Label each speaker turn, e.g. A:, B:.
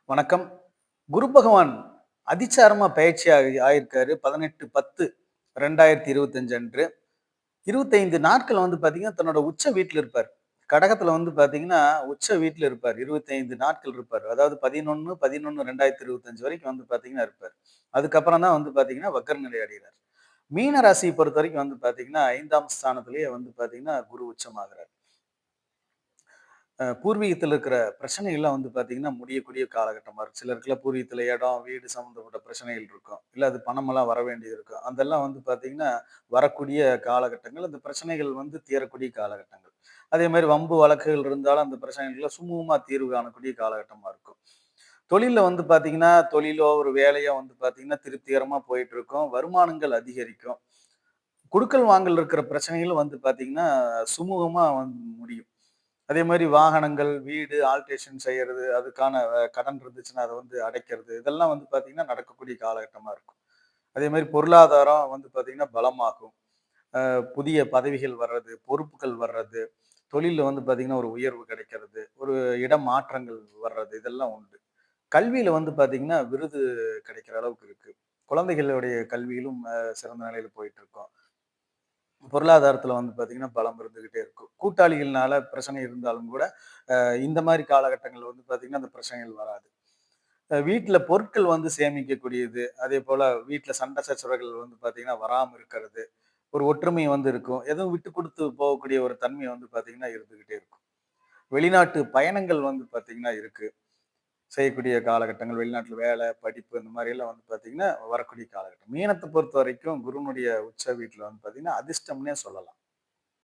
A: வணக்கம். குரு பகவான் அதிசாரமா பயிற்சி ஆயிருக்காரு 18/10/2025 அன்று. 25 நாட்கள் வந்து பார்த்தீங்கன்னா, தன்னோட உச்ச வீட்ல இருப்பார். கடகத்துல வந்து பார்த்தீங்கன்னா, உச்ச வீட்ல இருப்பார். 25 நாட்கள் இருப்பார். அதாவது 11/11/2025 வரைக்கும் வந்து பார்த்தீங்கன்னா இருப்பார். அதுக்கப்புறம் தான் வந்து பார்த்தீங்கன்னா, வக்ர நிலை அடைகிறார். மீன ராசிய பொறுத்தவரைக்கும் வந்து பார்த்தீங்கன்னா, 5ஆம் ஸ்தானத்திலேயே வந்து பார்த்தீங்கன்னா, குரு உச்சமாகுறார். பூர்வீகத்துல இருக்கிற பிரச்சனைகள்லாம் வந்து பார்த்தீங்கன்னா, முடியக்கூடிய காலகட்டமா இருக்கு. சிலருக்குலாம் பூர்வீகத்துல இடம், வீடு சம்மந்தப்பட்ட பிரச்சனைகள் இருக்கும். இல்ல அது பணமெல்லாம் வர வேண்டியது இருக்கும். அதெல்லாம் வந்து பார்த்தீங்கன்னா, வரக்கூடிய காலகட்டங்கள். அந்த பிரச்சனைகள் வந்து தீரக்கூடிய காலகட்டங்கள். அதே மாரி வம்பு வழக்குகள் இருந்தாலும் அந்த பிரச்சனைகள்லாம் சுமூகமா தீர்வு காணக்கூடிய காலகட்டமா இருக்கும். தொழில்ல வந்து பார்த்தீங்கன்னா, தொழிலோ ஒரு வேலையோ வந்து பார்த்தீங்கன்னா, திருப்திகரமா போயிட்டு இருக்கும். வருமானங்கள் அதிகரிக்கும். குடுக்கல் வாங்கல் இருக்கிற பிரச்சனைகளும் வந்து பார்த்தீங்கன்னா, சுமூகமா முடியும். அதே மாரி வாகனங்கள், வீடு ஆல்ட்ரேஷன் செய்யறது, அதுக்கான கடன் இருந்துச்சுன்னா, அத வந்து அடைக்கிறது. இதெல்லாம் வந்து பார்த்தீங்கன்னா, நடக்கக்கூடிய காலகட்டமா இருக்கும். அதே மாரி பொருளாதாரம் வந்து பார்த்தீங்கன்னா, பலமாகும். புதிய பதவிகள் வர்றது, பொறுப்புகள் வர்றது, தொழில்ல வந்து பார்த்தீங்கன்னா, ஒரு உயர்வு கிடைக்கிறது, ஒரு இடம் மாற்றங்கள் வர்றது, இதெல்லாம் உண்டு. கல்வியில வந்து பார்த்தீங்கன்னா, விருது கிடைக்கிற அளவுக்கு இருக்கு. குழந்தைகளுடைய கல்வியிலும் சிறந்த நிலையில போயிட்டுருக்கும். பொருளாதாரத்துல வந்து பார்த்தீங்கன்னா, பலம் இருந்துகிட்டே இருக்கும். கூட்டாளிகள்னால பிரச்சனை இருந்தாலும் கூட, இந்த மாரி காலகட்டங்கள்ல வந்து பார்த்தீங்கன்னா, அந்த பிரச்சனைகள் வராது. வீட்ல பொருட்கள் வந்து சேமிக்கக்கூடியது. அதேபோல வீட்ல சண்டை சச்சரவுகள் வந்து பார்த்தீங்கன்னா, வராம இருக்கிறது. ஒரு ஒற்றுமை வந்து இருக்கும். எதுவும் விட்டு குடுத்து போகக்கூடிய ஒரு தன்மை வந்து பார்த்தீங்கன்னா, இருந்துகிட்டே இருக்கும். வெளிநாட்டு பயணங்கள் வந்து பார்த்தீங்கன்னா இருக்கு. செய்யக்கூடிய காலகட்டங்கள், வெளிநாட்டுல வேலை, படிப்பு இந்த மாரி எல்லாம் வந்து பார்த்தீங்கன்னா, வரக்கூடிய காலகட்டம். மீனத்த பொறுத்தவரைக்கும் குருவினுடைய உச்ச வீட்ல வந்து பார்த்தீங்கன்னா, அதிர்ஷ்டம்னே சொல்லலாம்.